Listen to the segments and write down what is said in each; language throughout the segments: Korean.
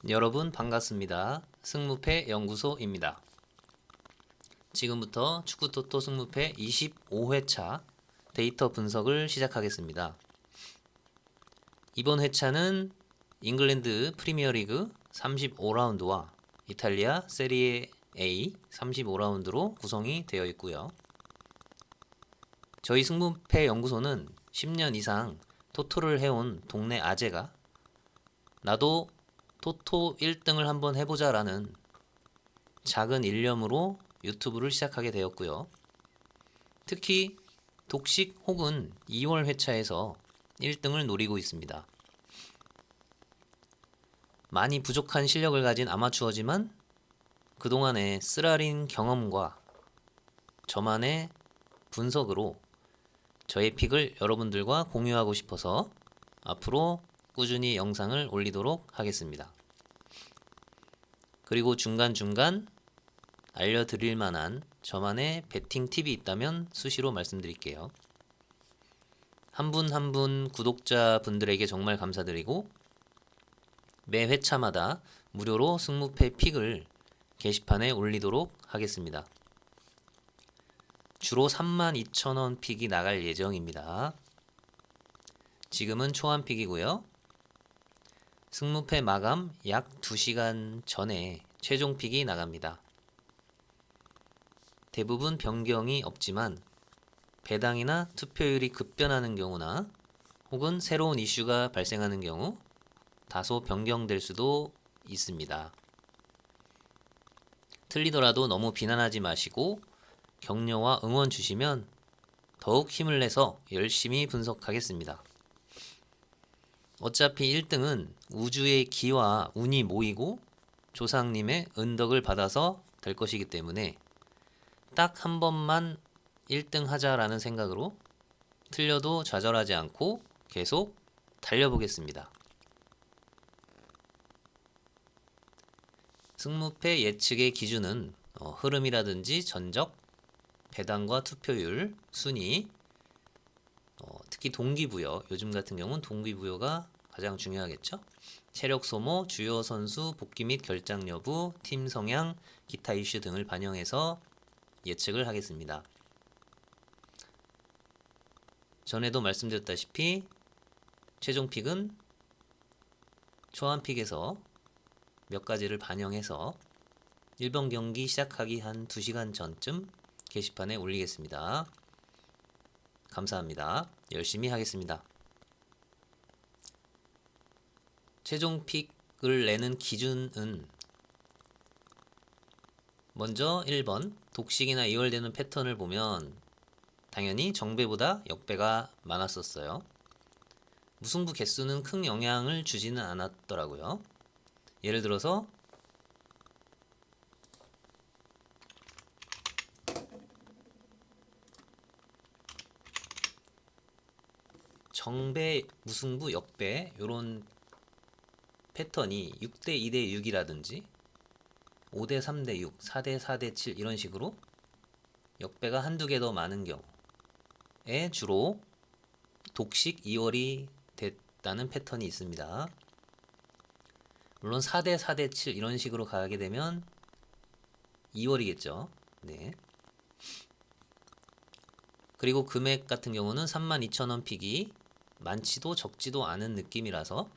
여러분 반갑습니다. 승무패 연구소입니다. 지금부터 축구토토 승무패 25회차 데이터 분석을 시작하겠습니다. 이번 회차는 잉글랜드 프리미어리그 35라운드와 이탈리아 세리에 A 35라운드로 구성이 되어 있고요. 저희 승무패 연구소는 10년 이상 토토를 해온 동네 아재가 나도 토토 1등을 한번 해보자 라는 작은 일념으로 유튜브를 시작하게 되었고요. 특히 독식 혹은 2월 회차에서 1등을 노리고 있습니다. 많이 부족한 실력을 가진 아마추어지만 그동안의 쓰라린 경험과 저만의 분석으로 저의 픽을 여러분들과 공유하고 싶어서 앞으로 꾸준히 영상을 올리도록 하겠습니다. 그리고 중간중간 알려드릴 만한 저만의 베팅 팁이 있다면 수시로 말씀드릴게요. 한 분 한 분 구독자분들에게 정말 감사드리고 매 회차마다 무료로 승무패 픽을 게시판에 올리도록 하겠습니다. 주로 32,000원 픽이 나갈 예정입니다. 지금은 초안 픽이고요. 승무패 마감 약 2시간 전에 최종 픽이 나갑니다. 대부분 변경이 없지만 배당이나 투표율이 급변하는 경우나 혹은 새로운 이슈가 발생하는 경우 다소 변경될 수도 있습니다. 틀리더라도 너무 비난하지 마시고 격려와 응원 주시면 더욱 힘을 내서 열심히 분석하겠습니다. 어차피 1등은 우주의 기와 운이 모이고 조상님의 은덕을 받아서 될 것이기 때문에 딱 한 번만 1등 하자라는 생각으로 틀려도 좌절하지 않고 계속 달려보겠습니다. 승무패 예측의 기준은 흐름이라든지 전적, 배당과 투표율, 순위, 특히 동기부여, 요즘 같은 경우는 동기부여가 가장 중요하겠죠. 체력 소모, 주요 선수 복귀 및 결장 여부, 팀 성향, 기타 이슈 등을 반영해서 예측을 하겠습니다. 전에도 말씀드렸다시피 최종 픽은 초안 픽에서 몇 가지를 반영해서 1번 경기 시작하기 한 2시간 전쯤 게시판에 올리겠습니다. 감사합니다. 열심히 하겠습니다. 최종 픽을 내는 기준은 먼저 1번 독식이나 이월되는 패턴을 보면 당연히 정배보다 역배가 많았었어요. 무승부 개수는 큰 영향을 주지는 않았더라고요. 예를 들어서 정배, 무승부, 역배 이런 패턴이 6대 2대 6이라든지 5대 3대 6, 4대 4대 7 이런 식으로 역배가 한두 개 더 많은 경우에 주로 독식 2월이 됐다는 패턴이 있습니다. 물론 4대 4대 7 이런 식으로 가게 되면 2월이겠죠. 네. 그리고 금액 같은 경우는 32,000원 픽이 많지도 적지도 않은 느낌이라서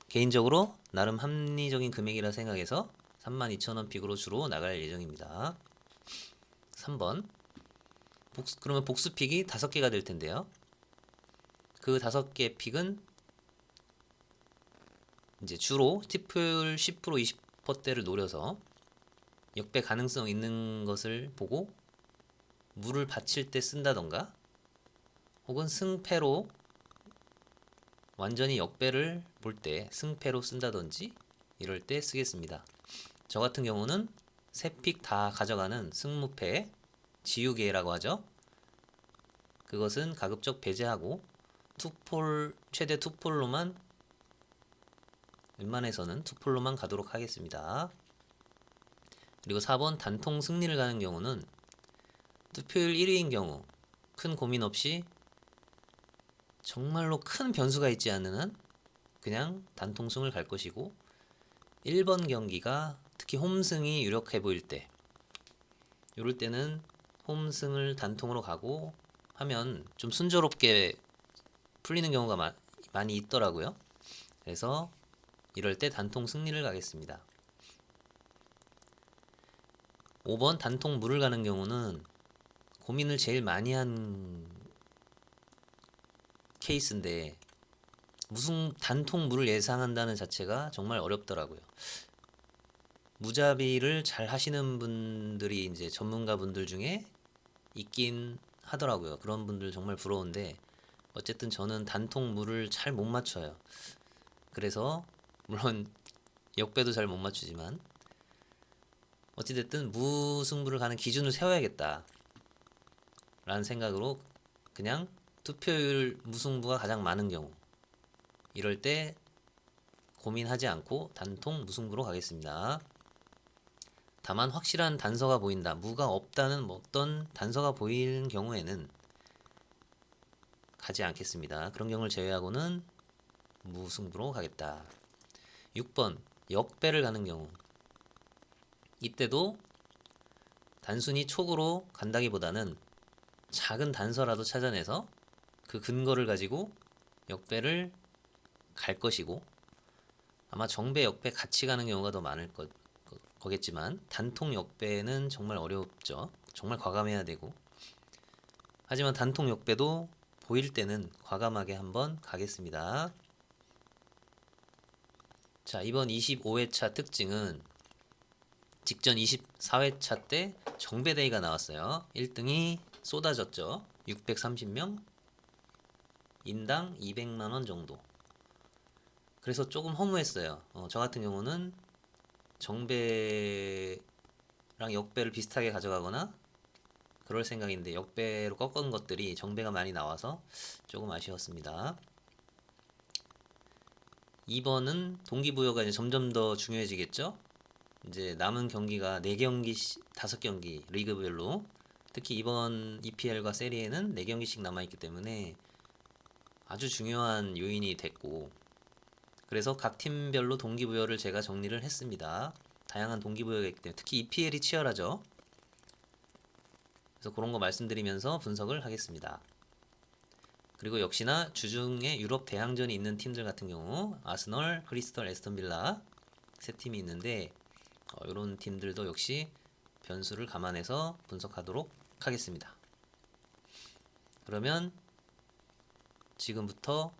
개인적으로 나름 합리적인 금액이라 생각해서 32,000원 픽으로 주로 나갈 예정입니다. 3번 그러면 복수 픽이 5개가 될 텐데요. 그 5개 픽은 이제 주로 투표율 10% 20%대를 노려서 역배 가능성 있는 것을 보고 물을 받칠 때 쓴다던가 혹은 승패로 완전히 역배를 볼 때 승패로 쓴다든지 이럴 때 쓰겠습니다. 저 같은 경우는 3픽 다 가져가는 승무패 지우개라고 하죠. 그것은 가급적 배제하고 최대 투폴로만 웬만해서는 투폴로만 가도록 하겠습니다. 그리고 4번 단통 승리를 가는 경우는 투표율 1위인 경우 큰 고민 없이 정말로 큰 변수가 있지 않는 한 그냥 단통승을 갈 것이고 1번 경기가 특히 홈승이 유력해 보일 때 이럴 때는 홈승을 단통으로 가고 하면 좀 순조롭게 풀리는 경우가 많이 있더라고요. 그래서 이럴 때 단통 승리를 가겠습니다. 5번 단통 무를 가는 경우는 고민을 제일 많이 한 케이스인데 무슨 단통 무를 예상한다는 자체가 정말 어렵더라고요. 무자비를 잘 하시는 분들이 이제 전문가 분들 중에 있긴 하더라고요. 그런 분들 정말 부러운데 어쨌든 저는 단통 무를 잘 못 맞춰요. 그래서 물론 역배도 잘 못 맞추지만 어찌됐든 무승부를 가는 기준을 세워야겠다 라는 생각으로 그냥 투표율 무승부가 가장 많은 경우 이럴 때 고민하지 않고 단통 무승부로 가겠습니다. 다만 확실한 단서가 보인다, 무가 없다는 어떤 단서가 보이는 경우에는 가지 않겠습니다. 그런 경우를 제외하고는 무승부로 가겠다. 6번 역배를 가는 경우 이때도 단순히 촉으로 간다기보다는 작은 단서라도 찾아내서 그 근거를 가지고 역배를 갈 것이고 아마 정배 역배 같이 가는 경우가 더 많을 거겠지만 단통 역배는 정말 어렵죠. 정말 과감해야 되고 하지만 단통 역배도 보일 때는 과감하게 한번 가겠습니다. 자, 이번 25회차 특징은 직전 24회차 때 정배대회가 나왔어요. 1등이 쏟아졌죠. 630명, 인당 200만원 정도. 그래서 조금 허무했어요. 저 같은 경우는 정배랑 역배를 비슷하게 가져가거나 그럴 생각인데 역배로 꺾은 것들이 정배가 많이 나와서 조금 아쉬웠습니다. 2번은 동기부여가 이제 점점 더 중요해지겠죠. 이제 남은 경기가 4경기, 5경기 리그별로 특히 이번 EPL과 세리에는 4경기씩 남아있기 때문에 아주 중요한 요인이 됐고 그래서 각 팀별로 동기부여를 제가 정리를 했습니다. 다양한 동기부여가 있기 때문에 특히 EPL이 치열하죠. 그래서 그런 거 말씀드리면서 분석을 하겠습니다. 그리고 역시나 주중에 유럽 대항전이 있는 팀들 같은 경우 아스널, 크리스털, 에스턴 빌라 세 팀이 있는데 이런 팀들도 역시 변수를 감안해서 분석하도록 하겠습니다. 그러면 지금부터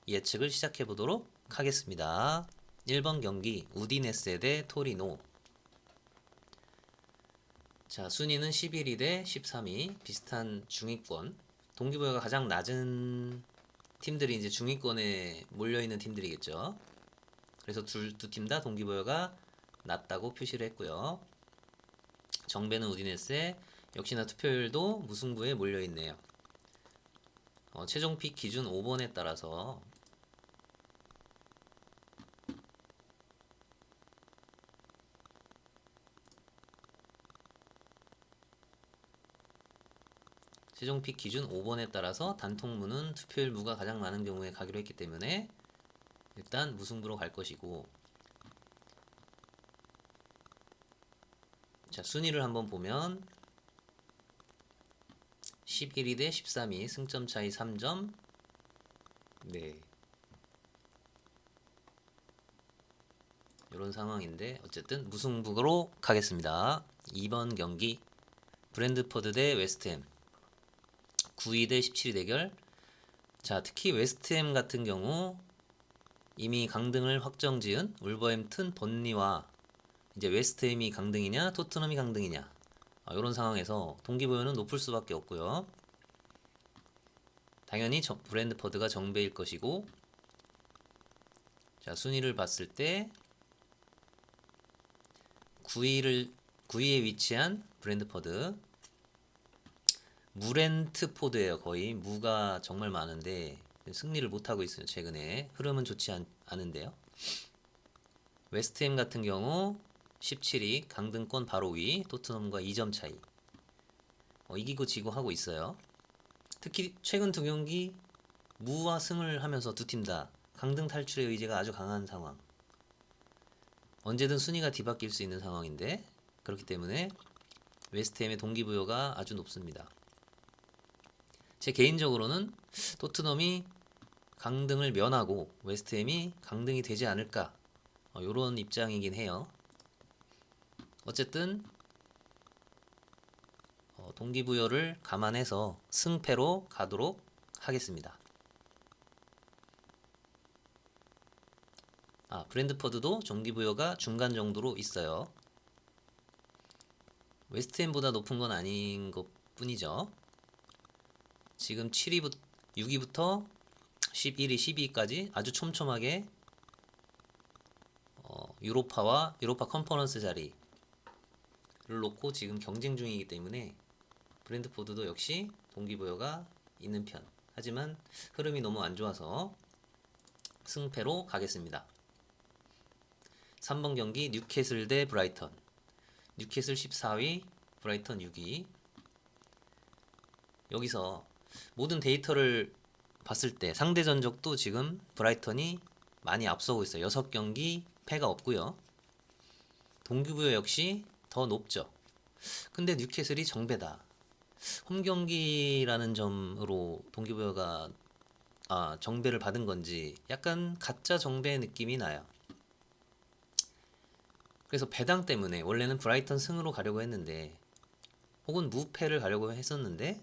예측을 시작해 보도록 하겠습니다. 1번 경기 우디네세 대 토리노. 자, 순위는 11위 대 13위 비슷한 중위권. 동기부여가 가장 낮은 팀들이 이제 중위권에 몰려있는 팀들이겠죠. 그래서 두 팀 다 동기부여가 낮다고 표시를 했고요. 정배는 우디네세, 역시나 투표율도 무승부에 몰려있네요. 최종 픽 기준 5번에 따라서 최종 픽 기준 5번에 따라서 단통무는 투표율 무가 가장 많은 경우에 가기로 했기 때문에 일단 무승부로 갈 것이고 자, 순위를 한번 보면 11위 대 13위 승점 차이 3점. 네, 이런 상황인데 어쨌든 무승부로 가겠습니다. 2번 경기 브랜드포드 대 웨스트햄 9위 대 17위 대결. 자, 특히 웨스트햄 같은 경우 이미 강등을 확정지은 울버햄튼, 번리와 이제 웨스트햄이 강등이냐 토트넘이 강등이냐 이런 상황에서 동기부여는 높을 수밖에 없고요. 당연히 브랜드포드가 정배일 것이고 자, 순위를 봤을 때 9위에 위치한 브랜드포드 무렌트포드예요. 거의 무가 정말 많은데 승리를 못하고 있어요. 최근에 흐름은 좋지 않은데요. 웨스트햄 같은 경우 17위 강등권 바로 위 토트넘과 2점 차이 이기고 지고 하고 있어요. 특히 최근 두 경기 무와 승을 하면서 두 팀 다 강등 탈출의 의지가 아주 강한 상황. 언제든 순위가 뒤바뀔 수 있는 상황인데, 그렇기 때문에 웨스트햄의 동기부여가 아주 높습니다. 제 개인적으로는 토트넘이 강등을 면하고 웨스트햄이 강등이 되지 않을까, 요런 입장이긴 해요. 어쨌든 동기부여를 감안해서 승패로 가도록 하겠습니다. 브랜드퍼드도 동기부여가 중간 정도로 있어요. 웨스트햄보다 높은 건 아닌 것 뿐이죠. 지금 6위부터 11위, 12위까지 아주 촘촘하게 유로파 컨퍼런스 자리를 놓고 지금 경쟁 중이기 때문에 브랜트포드도 역시 동기부여가 있는 편. 하지만 흐름이 너무 안 좋아서 승패로 가겠습니다. 3번 경기 뉴캐슬 대 브라이턴. 뉴캐슬 14위, 브라이턴 6위. 여기서 모든 데이터를 봤을 때 상대 전적도 지금 브라이턴이 많이 앞서고 있어요. 6경기 패가 없고요. 동기부여 역시 더 높죠. 근데 뉴캐슬이 정배다. 홈경기라는 점으로 동기부여가 정배를 받은 건지 약간 가짜 정배 느낌이 나요. 그래서 배당 때문에 원래는 브라이턴 승으로 가려고 했는데, 혹은 무패를 가려고 했었는데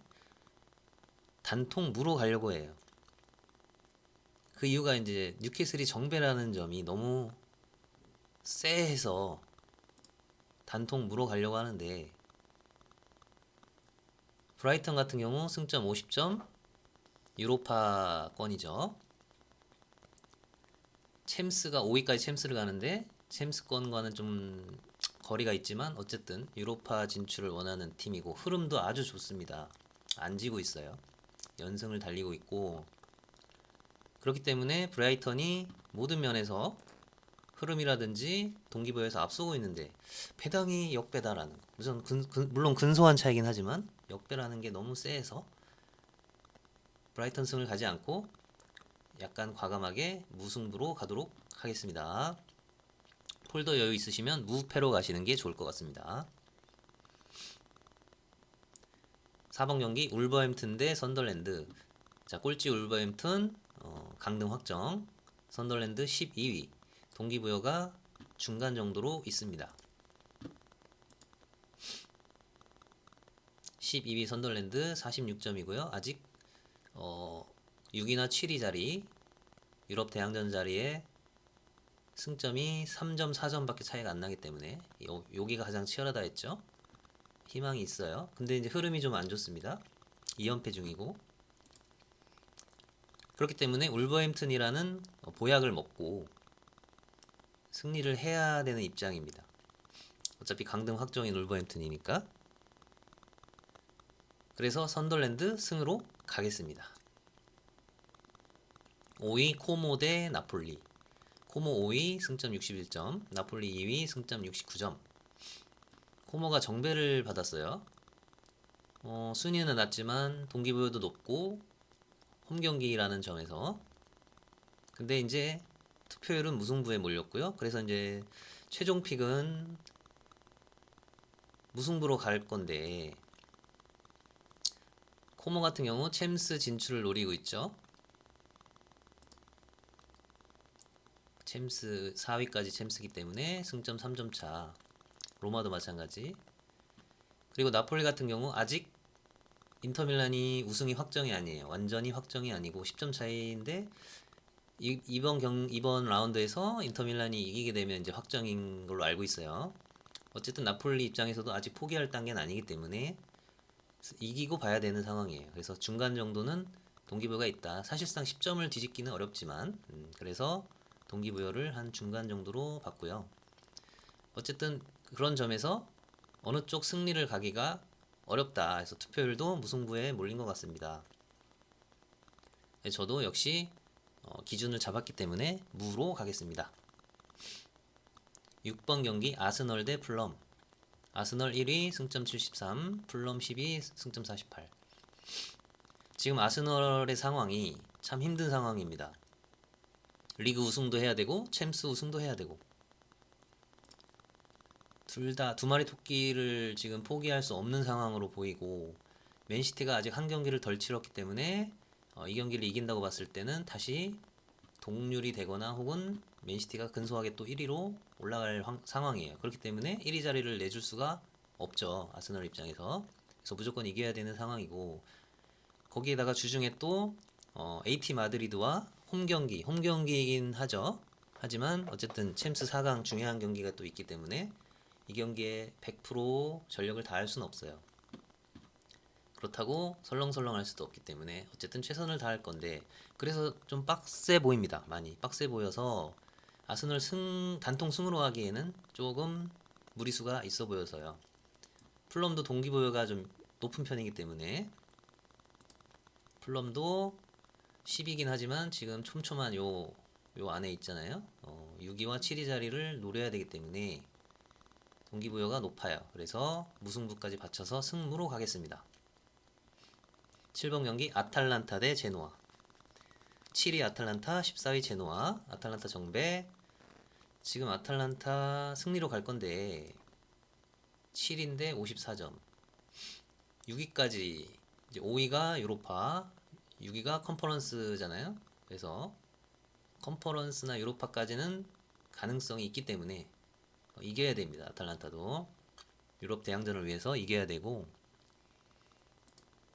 단통 무로 가려고 해요. 그 이유가 이제 뉴캐슬이 정배라는 점이 너무 쎄해서 단통 무로 가려고 하는데, 브라이턴 같은 경우 승점 50점, 유로파권이죠. 챔스가 5위까지 챔스를 가는데 챔스권과는 좀 거리가 있지만 어쨌든 유로파 진출을 원하는 팀이고 흐름도 아주 좋습니다. 안 지고 있어요. 연승을 달리고 있고, 그렇기 때문에 브라이턴이 모든 면에서 흐름이라든지 동기부여에서 앞서고 있는데 배당이 역배다라는 거. 물론 근소한 차이긴 하지만 역배라는 게 너무 세서 브라이턴 승을 가지 않고 약간 과감하게 무승부로 가도록 하겠습니다. 폴더 여유 있으시면 무패로 가시는 게 좋을 것 같습니다. 4번 경기 울버햄튼 대 선덜랜드. 자, 꼴찌 울버햄튼 강등 확정. 선덜랜드 12위. 동기부여가 중간 정도로 있습니다. 12위 선덜랜드 46점이고요. 아직 6위나 7위 자리, 유럽 대항전 자리에 승점이 3점, 4점밖에 차이가 안 나기 때문에 여기가 가장 치열하다 했죠. 희망이 있어요. 근데 이제 흐름이 좀 안 좋습니다. 2연패 중이고, 그렇기 때문에 울버햄튼이라는 보약을 먹고 승리를 해야 되는 입장입니다. 어차피 강등 확정인 울버햄튼이니까. 그래서 선덜랜드 승으로 가겠습니다. 5위 코모 대 나폴리. 코모 5위 승점 61점, 나폴리 2위 승점 69점. 코모가 정배를 받았어요. 순위는 낮지만 동기부여도 높고 홈경기라는 점에서. 근데 이제 투표율은 무승부에 몰렸고요. 그래서 이제 최종 픽은 무승부로 갈 건데, 코모 같은 경우 챔스 진출을 노리고 있죠. 챔스 4위까지 챔스기 때문에 승점 3점 차. 로마도 마찬가지. 그리고 나폴리 같은 경우 아직 인터밀란이 우승이 확정이 아니에요. 완전히 확정이 아니고 10점 차이인데 이번 라운드에서 인터밀란이 이기게 되면 이제 확정인 걸로 알고 있어요. 어쨌든 나폴리 입장에서도 아직 포기할 단계는 아니기 때문에 이기고 봐야 되는 상황이에요. 그래서 중간 정도는 동기부여가 있다. 사실상 10점을 뒤집기는 어렵지만 그래서 동기부여를 한 중간 정도로 봤고요. 어쨌든 그런 점에서 어느 쪽 승리를 가기가 어렵다 해서 투표율도 무승부에 몰린 것 같습니다. 저도 역시 기준을 잡았기 때문에 무로 가겠습니다. 6번 경기 아스널 대 풀럼. 아스널 1위 승점 73, 풀럼 10위 승점 48. 지금 아스널의 상황이 참 힘든 상황입니다. 리그 우승도 해야 되고 챔스 우승도 해야 되고, 둘 다 두 마리 토끼를 지금 포기할 수 없는 상황으로 보이고, 맨시티가 아직 한 경기를 덜 치렀기 때문에 이 경기를 이긴다고 봤을 때는 다시 동률이 되거나 혹은 맨시티가 근소하게 또 1위로 올라갈 상황이에요. 그렇기 때문에 1위 자리를 내줄 수가 없죠, 아스널 입장에서. 그래서 무조건 이겨야 되는 상황이고, 거기에다가 주중에 또 AT 마드리드와 홈 경기이긴 하죠. 하지만 어쨌든 챔스 4강 중요한 경기가 또 있기 때문에 이 경기에 100% 전력을 다할 수는 없어요. 그렇다고 설렁설렁 할 수도 없기 때문에 어쨌든 최선을 다할 건데, 그래서 좀 빡세 보입니다. 많이 빡세 보여서 아스널 단통 승으로 하기에는 조금 무리수가 있어 보여서요. 풀럼도 동기부여가 좀 높은 편이기 때문에, 풀럼도 10이긴 하지만 지금 촘촘한 요 안에 있잖아요. 6위와 7위 자리를 노려야 되기 때문에 동기부여가 높아요. 그래서 무승부까지 받쳐서 승무로 가겠습니다. 7번 경기 아탈란타 대 제노아. 7위 아탈란타, 14위 제노아. 아탈란타 정배. 지금 아탈란타 승리로 갈 건데 7인데 54점. 6위까지, 이제 5위가 유로파, 6위가 컨퍼런스잖아요. 그래서 컨퍼런스나 유로파까지는 가능성이 있기 때문에 이겨야 됩니다. 아탈란타도 유럽 대항전을 위해서 이겨야 되고,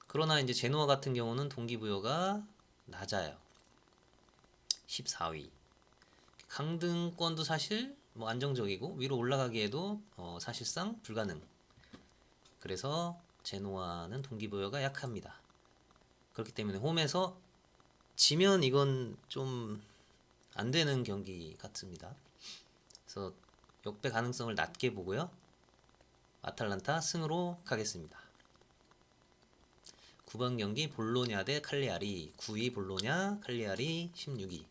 그러나 이제 제노아 같은 경우는 동기부여가 낮아요. 14위. 강등권도 사실 뭐 안정적이고 위로 올라가기에도 사실상 불가능. 그래서 제노아는 동기부여가 약합니다. 그렇기 때문에 홈에서 지면 이건 좀 안 되는 경기 같습니다. 그래서 역배 가능성을 낮게 보고요. 아탈란타 승으로 가겠습니다. 9번 경기 볼로냐 대 칼리아리. 9위 볼로냐, 칼리아리 16위.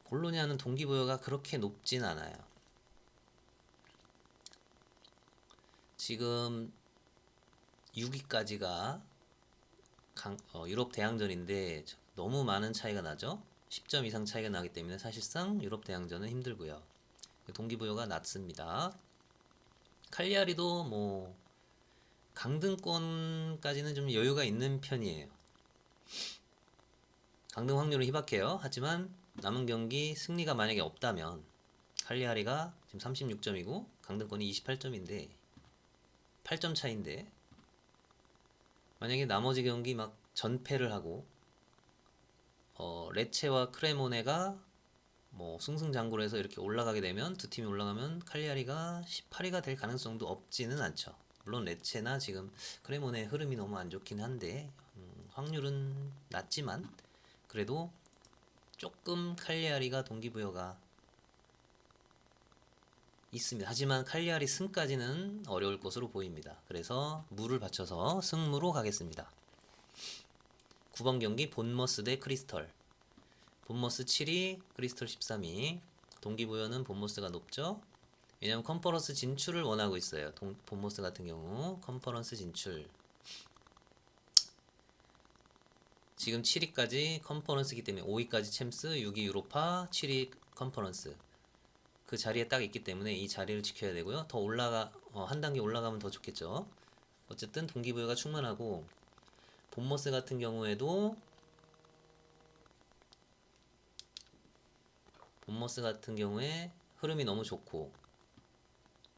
볼로냐는 동기부여가 그렇게 높진 않아요. 지금 6위까지가 유럽 대항전인데 너무 많은 차이가 나죠. 10점 이상 차이가 나기 때문에 사실상 유럽 대항전은 힘들고요. 동기부여가 낮습니다. 칼리아리도 뭐 강등권까지는 좀 여유가 있는 편이에요. 강등 확률은 희박해요. 하지만 남은 경기 승리가 만약에 없다면 칼리아리가 지금 36점이고 강등권이 28점인데 8점 차인데, 만약에 나머지 경기 막 전패를 하고 레체와 크레모네가 뭐 승승장구를 해서 이렇게 올라가게 되면, 두 팀이 올라가면 칼리아리가 18위가 될 가능성도 없지는 않죠. 물론 레체나 지금 크레모네 흐름이 너무 안 좋긴 한데 확률은 낮지만 그래도 조금 칼리아리가 동기부여가 있습니다. 하지만 칼리아리 승까지는 어려울 것으로 보입니다. 그래서 무를 받쳐서 승무로 가겠습니다. 9번 경기 본머스 대 크리스털. 본머스 7위, 크리스털 13위. 동기부여는 본머스가 높죠. 왜냐하면 컨퍼런스 진출을 원하고 있어요. 본머스 같은 경우 컨퍼런스 진출. 지금 7위까지 컨퍼런스이기 때문에 5위까지 챔스, 6위 유로파, 7위 컨퍼런스. 그 자리에 딱 있기 때문에 이 자리를 지켜야 되고요. 더 한 단계 올라가면 더 좋겠죠. 어쨌든 동기부여가 충분하고, 본머스 같은 경우에도 본머스 같은 경우에 흐름이 너무 좋고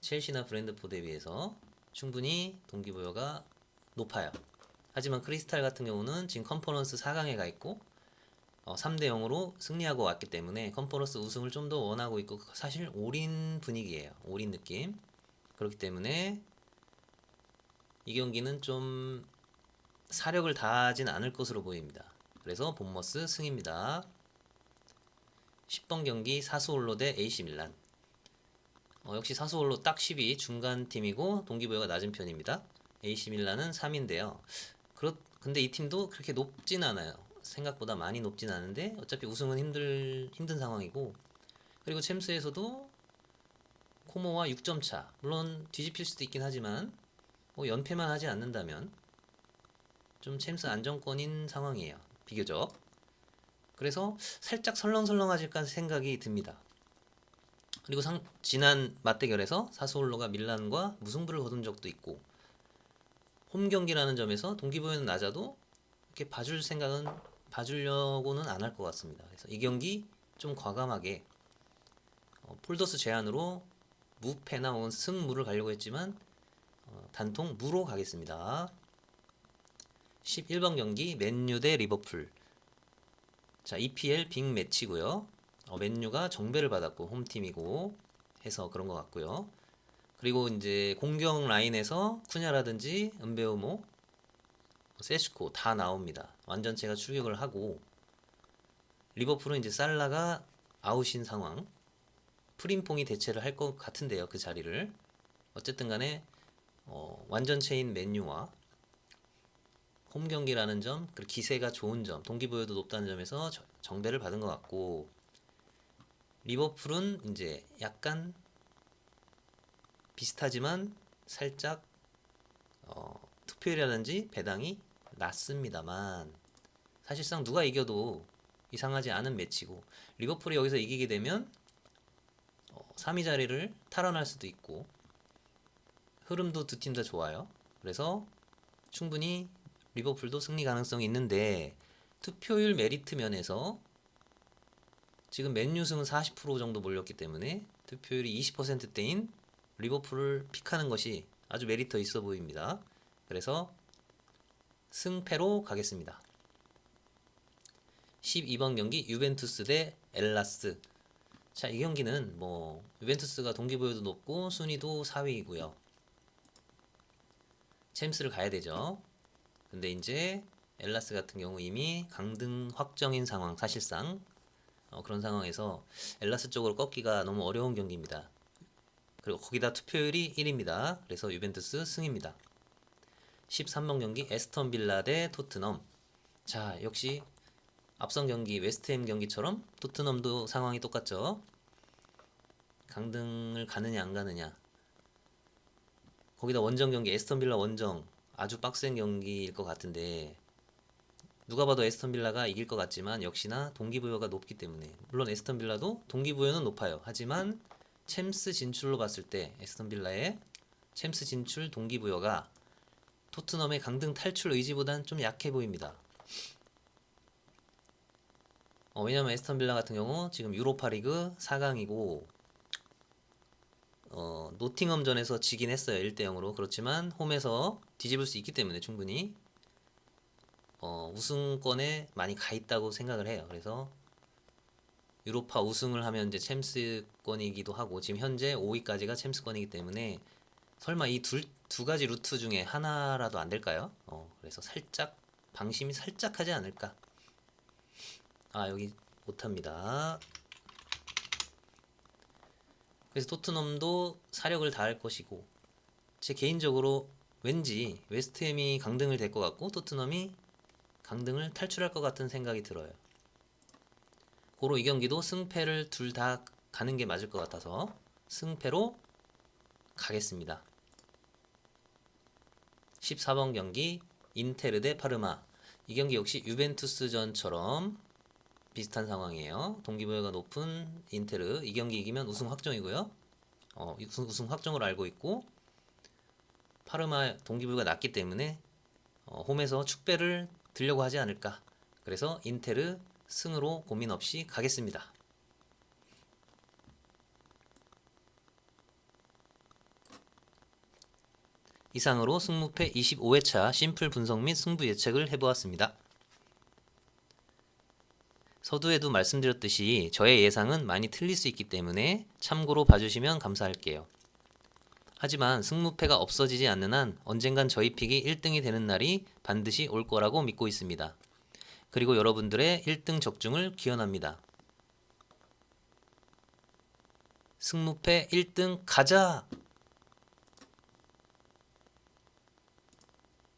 첼시나 브랜드포드에 비해서 충분히 동기부여가 높아요. 하지만 크리스탈 같은 경우는 지금 컨퍼런스 4강에 가 있고 3대 0으로 승리하고 왔기 때문에 컨퍼런스 우승을 좀 더 원하고 있고, 사실 올인 분위기예요. 올인 느낌. 그렇기 때문에 이 경기는 좀 사력을 다하진 않을 것으로 보입니다. 그래서 본머스 승입니다. 10번 경기 사스올로 대 AC 밀란. 역시 사스올로 딱 10위 중간 팀이고 동기부여가 낮은 편입니다. AC 밀란은 3위인데요. 근데 이 팀도 그렇게 높진 않아요. 생각보다 많이 높진 않은데 어차피 우승은 힘든 상황이고, 그리고 챔스에서도 코모와 6점 차. 물론 뒤집힐 수도 있긴 하지만 뭐 연패만 하지 않는다면 좀 챔스 안정권인 상황이에요. 비교적. 그래서 살짝 설렁설렁하실까 생각이 듭니다. 그리고 지난 맞대결에서 사스올로가 밀란과 무승부를 거둔 적도 있고, 홈 경기라는 점에서 동기부여는 낮아도 이렇게 봐주려고는 안 할 것 같습니다. 그래서 이 경기 좀 과감하게 폴더스 제안으로 무패나 혹은 승무를 가려고 했지만 단통 무로 가겠습니다. 11번 경기 맨유 대 리버풀. 자, EPL 빅 매치고요. 맨유가 정배를 받았고 홈팀이고 해서 그런 것 같고요. 그리고 이제 공격 라인에서 쿠냐라든지 은베우모, 세슈코 다 나옵니다. 완전체가 출격을 하고, 리버풀은 이제 살라가 아웃인 상황. 프림퐁이 대체를 할 것 같은데요, 그 자리를. 어쨌든 간에 완전체인 맨유와 홈 경기라는 점, 그리고 기세가 좋은 점, 동기부여도 높다는 점에서 정배를 받은 것 같고, 리버풀은 이제 약간 비슷하지만 살짝 투표율이라든지 배당이 낮습니다만, 사실상 누가 이겨도 이상하지 않은 매치고, 리버풀이 여기서 이기게 되면 3위 자리를 탈환할 수도 있고, 흐름도 두 팀 다 좋아요. 그래서 충분히 리버풀도 승리 가능성이 있는데, 투표율 메리트 면에서 지금 맨유 승은 40% 정도 몰렸기 때문에 투표율이 20%대인 리버풀을 픽하는 것이 아주 메리트 있어 보입니다. 그래서 승패로 가겠습니다. 12번 경기 유벤투스 대 엘라스. 자, 이 경기는 뭐 유벤투스가 동기부여도 높고 순위도 4위이고요. 챔스를 가야 되죠. 근데 이제 엘라스 같은 경우 이미 강등 확정인 상황, 사실상 그런 상황에서 엘라스 쪽으로 꺾기가 너무 어려운 경기입니다. 그리고 거기다 투표율이 1입니다. 그래서 유벤투스 승입니다. 13번 경기 에스턴 빌라 대 토트넘. 자, 역시 앞선 경기 웨스트햄 경기처럼 토트넘도 상황이 똑같죠. 강등을 가느냐 안 가느냐. 거기다 원정 경기 에스턴 빌라 원정 아주 빡센 경기일 것 같은데, 누가 봐도 에스턴 빌라가 이길 것 같지만 역시나 동기부여가 높기 때문에, 물론 에스턴 빌라도 동기부여는 높아요. 하지만 챔스 진출로 봤을 때 에스턴 빌라의 챔스 진출 동기부여가 토트넘의 강등 탈출 의지보다는 좀 약해 보입니다. 왜냐면 에스턴 빌라 같은 경우 지금 유로파리그 4강이고 노팅엄전에서 지긴 했어요. 1대0으로. 그렇지만 홈에서 뒤집을 수 있기 때문에 충분히 우승권에 많이 가 있다고 생각을 해요. 그래서 유로파 우승을 하면 이제 챔스권이기도 하고, 지금 현재 5위까지가 챔스권이기 때문에 설마 이 두 가지 루트 중에 하나라도 안 될까요? 그래서 살짝 방심이 살짝 하지 않을까. 여기 못합니다. 그래서 토트넘도 사력을 다할 것이고, 제 개인적으로 왠지 웨스트햄이 강등을 될 것 같고 토트넘이 강등을 탈출할 것 같은 생각이 들어요. 고로 이 경기도 승패를 둘 다 가는 게 맞을 것 같아서 승패로 가겠습니다. 14번 경기 인테르 대 파르마. 이 경기 역시 유벤투스전처럼 비슷한 상황이에요. 동기부여가 높은 인테르, 이 경기 이기면 우승 확정이고요. 우승 확정으로 알고 있고, 파르마 동기부여가 낮기 때문에 홈에서 축배를 들려고 하지 않을까. 그래서 인테르 승으로 고민 없이 가겠습니다. 이상으로 승무패 25회차 심플 분석 및 승부 예측을 해보았습니다. 서두에도 말씀드렸듯이 저의 예상은 많이 틀릴 수 있기 때문에 참고로 봐주시면 감사할게요. 하지만 승무패가 없어지지 않는 한 언젠간 저희 픽이 1등이 되는 날이 반드시 올 거라고 믿고 있습니다. 그리고 여러분들의 1등 적중을 기원합니다. 승무패 1등 가자!